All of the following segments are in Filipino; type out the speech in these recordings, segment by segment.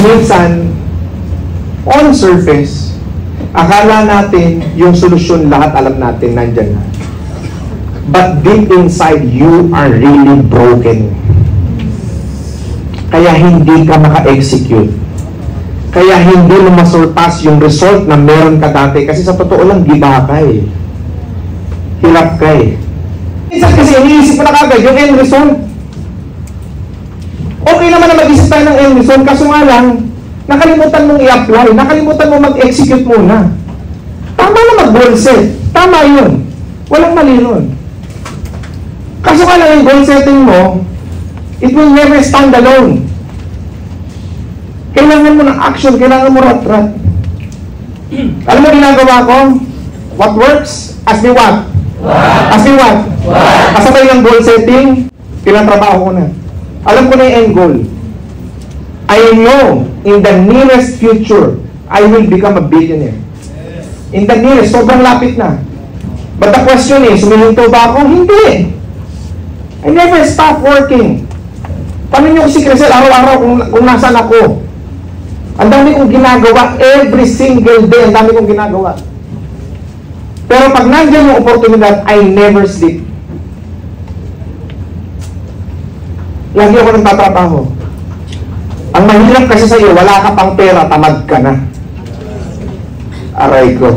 minsan, on surface, akala natin yung solusyon lahat alam natin, nandyan na. But deep inside, you are really broken. Kaya hindi ka maka-execute. Kaya hindi mo masurpass yung result na meron ka dati. Kasi sa totoo lang, giba ka eh. Hirap ka eh. Minsan kasi iniisip mo na kagad yung end result. Okay naman na mag-isip tayo ng end result, kaso nga lang, nakalimutan mong i-apply, nakalimutan mong mag-execute muna. Tama na mag-goal set. Tama yun. Walang mali nun. Kaso nga lang yung goal setting mo, it will never stand alone. Kailangan mo ng action, kailangan mo rat-rat. Alam mo ginagawa ko? What works? Ask me what? Ask me what? Kasabay ng goal setting, tinatrabaho ko na. Alam ko na yung end goal. I know in the nearest future, I will become a billionaire. In the nearest, sobrang lapit na. But the question is, humihinto ba ako? Hindi. I never stop working. Paano nyo si Crisel araw-araw kung nasaan ako? Ang dami kong ginagawa every single day. Ang dami kong ginagawa. Pero pag nandiyan yung oportunidad, I never sleep. Lagi ako nagtatrabaho. Ang mahirap kasi sa'yo, wala ka pang pera, tamad ka na. Aray ko.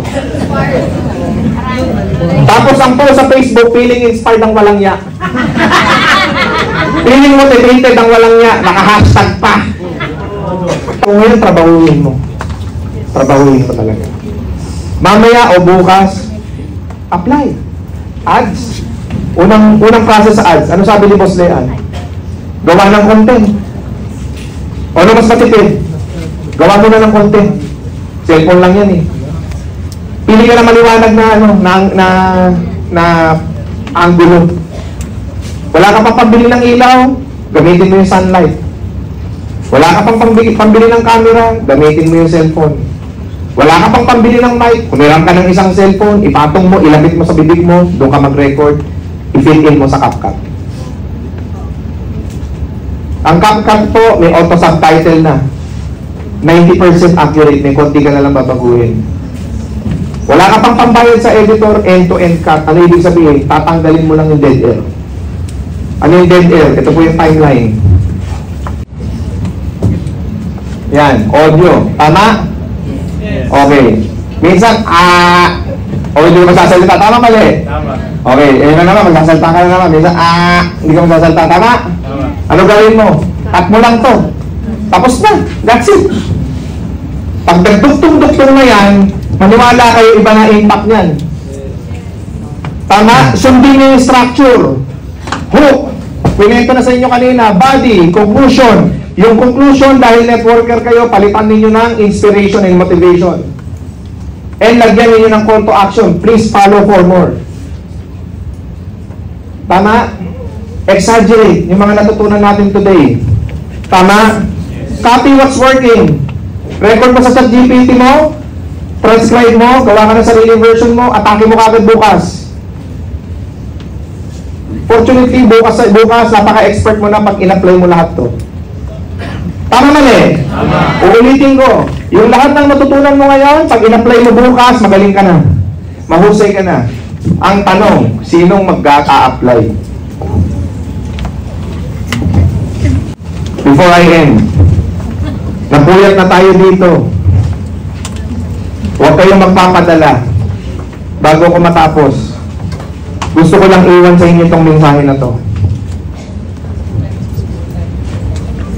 Tapos ang post sa Facebook, feeling inspired ang walang yak. Feeling motivated ang walang yak, naka-hashtag pa. Kung ngayon, trabahuin mo. Trabahuin mo talaga. Mamaya o bukas, apply. Ads. Unang process sa ads. Ano sabi ni Boss Lean? Gawa ng content. O ano mas matipid? Gawa mo na ng content. Cellphone lang yan eh. Pili ka na maliwanag na angulo. Wala ka pang pambili ng ilaw, gamitin mo yung sunlight. Wala ka pang pambili ng camera, gamitin mo yung cellphone. Wala ka pang pambili ng mic, kumiram ka ng isang cellphone, ipatong mo, ilapit mo sa bibig mo, doon ka mag-record, i-fill in mo sa CapCut. Ang CapCut po, may auto-subtitle na. 90% accurate, may konti ka na lang babaguhin. Wala ka pang pambayad sa editor, end-to-end cut. Ano ibig sabihin? Tatanggalin mo lang yung dead air. Ano yung dead air? Ito po yung timeline. Yan, audio. Tama? Yes. Okay. Minsan, hindi mo magsasalita. Tama, mali? Tama. Okay, yun na naman, magsasalita ka na naman. Minsan, hindi ka magsasalita. Tama? Tama. Ano gawin mo? Cut mo lang to. Tapos na. That's it. Pag nagduktong-duktong na yan, maniwala kayo, iba na impact niyan. Tama? Sundin niyo yung structure. Hook. Pinento na sa inyo kanina. Body. Conclusion. Yung conclusion, dahil networker kayo, palitan ninyo ng inspiration and motivation. And lagyan ninyo ng call to action. Please follow for more. Tama? Exaggerate yung mga natutunan natin today. Tama? Copy what's working. Record mo sa ChatGPT mo. Transcribe mo. Gawa ka ng sariling version mo. Atake mo kagad bukas. Fortunately, bukas napaka-expert mo na pag in-apply mo lahat to. Tama mali? Tama. Uulitin ko. Yung lahat ng natutunan mo ngayon, pag in-apply mo bukas, magaling ka na. Mahusay ka na. Ang tanong, sinong magkaka-apply? Before I end, napuyat na tayo dito. Huwag kayong magpapadala bago ko matapos. Gusto ko lang iwan sa inyo itong mensahe na to.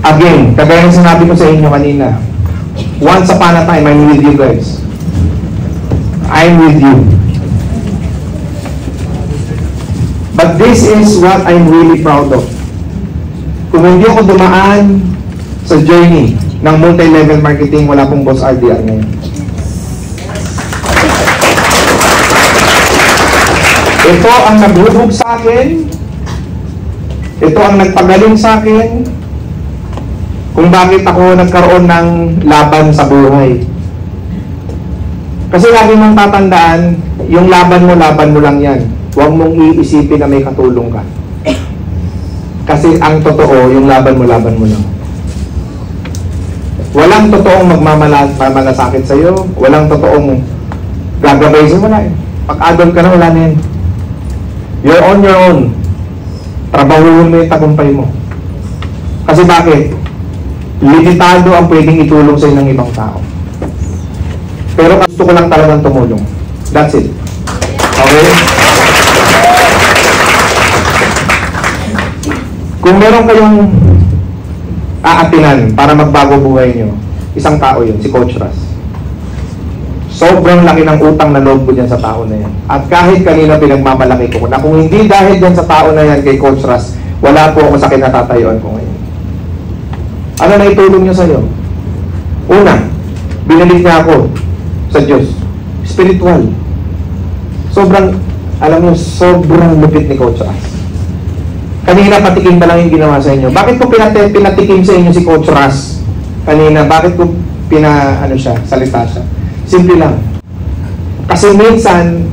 Again, kagaya ng sinabi ko sa inyo kanina, once upon a time, I'm with you guys. I'm with you. But this is what I'm really proud of. Kung hindi ako dumaan sa journey ng multi-level marketing, wala pong Boss RDR ngayon. Ito ang naghubog sa akin. Ito ang nagpagaling sa akin. Kung bakit ako nagkaroon ng laban sa buhay. Kasi lagi mong tatandaan, yung laban mo lang yan. Huwag mong iisipin na may katulong ka. Kasi ang totoo, yung laban mo lang. Walang totoong magmamalasakit sa'yo. Walang totoong gagabay sa'yo. Wala eh. Pag-adult ka na, wala na yan. You're on your own. Trabahuhin mo yung tagumpay mo. Kasi bakit? Limitado ang pwedeng itulong sa'yo ng ibang tao. Pero gusto ko lang talagang tumulong. That's it. Okay? Kung meron kayong aatinan para magbago buhay nyo, isang tao yun, si Coach Ras. Sobrang laki ng utang na loob ko dyan sa tao na yan. At kahit kanina pinagmamalaki ko, na kung hindi dahil dyan sa tao na yan kay Coach Ras, wala po ako sa kinatatayuan ko ngayon. Ano na itulong niya sa'yo? Una, binalik niya ako sa Diyos. Spiritual. Sobrang, alam mo, sobrang lupit ni Coach Ras. Kanina patikim ba lang yung ginawa sa inyo? Bakit ko pinatikim sa inyo si Coach Ras? Kanina, bakit ko salita siya? Simple lang. Kasi minsan,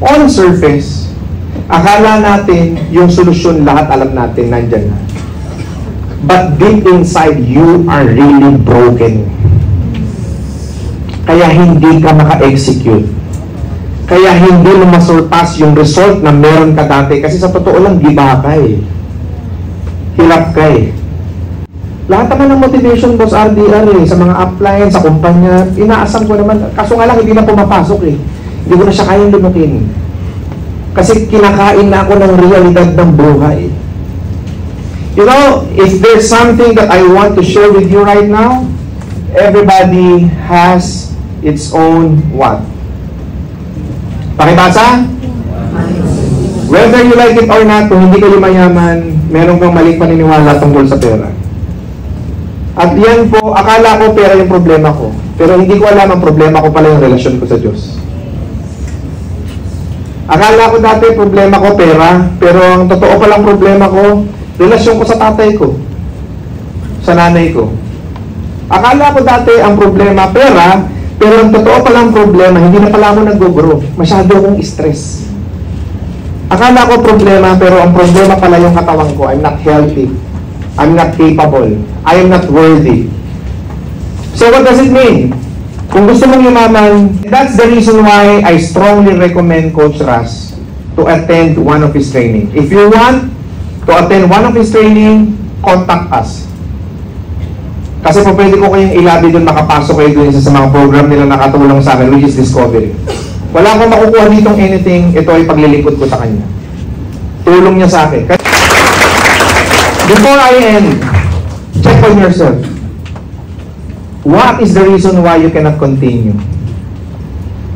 on surface, akala natin yung solusyon lahat alam natin, nandyan na. But deep inside, you are really broken. Kaya hindi ka maka-execute. Kaya hindi mo masurpass yung result na meron ka dati. Kasi sa totoo lang, giba ka eh. Hirap ka eh. Lahat naman ng motivation, Boss RDR eh, sa mga upline, sa kumpanya, inaasam ko naman. Kaso nga lang, hindi na pumapasok eh. Hindi ko na siya kayang lumukin. Kasi kinakain na ako ng realidad ng buhay. You know, if there's something that I want to share with you right now, everybody has its own what? Pakibasa? Whether you like it or not, kung hindi kayo mayaman, meron kang maling paniniwala tungkol sa pera. At yan po, akala ko pera yung problema ko. Pero hindi ko alam ang problema ko pala yung relasyon ko sa Diyos. Akala ko dati problema ko pera, pero ang totoo palang problema ko, relasyon ko sa tatay ko, sa nanay ko. Akala ko dati ang problema pera, pero ang totoo palang problema, hindi na pala ako nag-grow. Masyado akong stress. Akala ko problema, pero ang problema pala yung katawan ko. I'm not healthy. I'm not capable. I am not worthy. So what does it mean? Kung gusto mong yumaman, that's the reason why I strongly recommend Coach Ras to attend one of his training. If you want to attend one of his training, contact us. Kasi po pwede ko kayong ilabi doon, makapasok kayo doon sa mga program nila nakatulong sa akin, which is Discovery. Wala akong makukuha ditong anything, ito ay paglilingkod ko sa kanya. Tulong niya sa akin. Before I end, check on yourself. What is the reason why you cannot continue?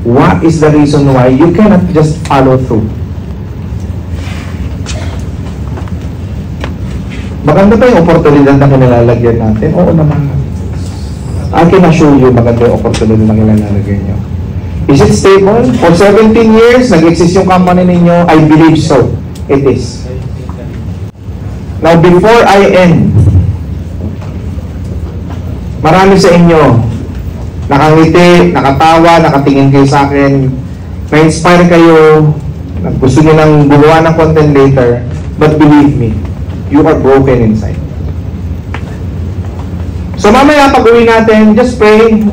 What is the reason why you cannot just follow through? Maganda ba yung oportunidad na kinalalagyan natin? Oo naman. I can assure you, maganda yung oportunidad na kinalalagyan nyo. Is it stable? For 17 years, nag-exist yung company ninyo? I believe so. It is. Now, before I end, marami sa inyo, nakangiti, nakatawa, nakatingin kayo sa akin, na-inspire kayo, gusto nyo nang gumawa ng content later, but believe me, you are broken inside. So mamaya pag-uwi natin, just pray.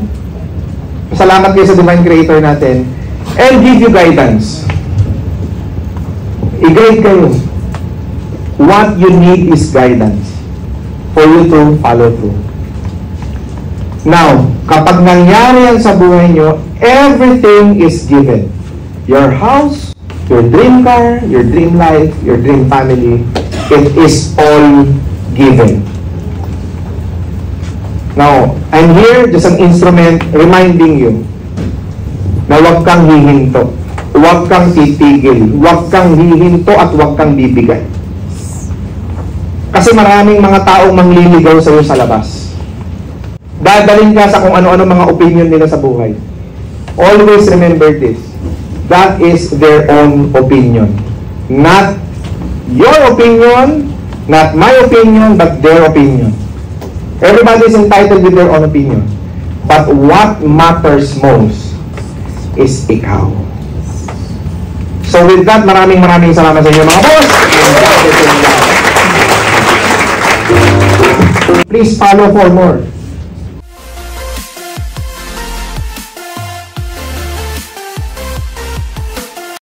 Salamat kayo sa Divine Creator natin. And give you guidance. I-guide kayo. What you need is guidance for you to follow through. Now, kapag nangyari yan sa buhay nyo, everything is given. Your house, your dream car, your dream life, your dream family, it is all given. Now, I'm here just an instrument reminding you na huwag kang hihinto, huwag kang titigil, huwag kang hihinto at huwag kang bibigay. Kasi maraming mga taong mangliligaw sa iyo sa labas. Dadalhin ka sa kung ano-ano mga opinion nila sa buhay. Always remember this. That is their own opinion. Not your opinion, not my opinion, but their opinion. Everybody is entitled with their own opinion. But what matters most is ikaw. So with that, maraming salamat sa inyo mga boss. Please follow for more.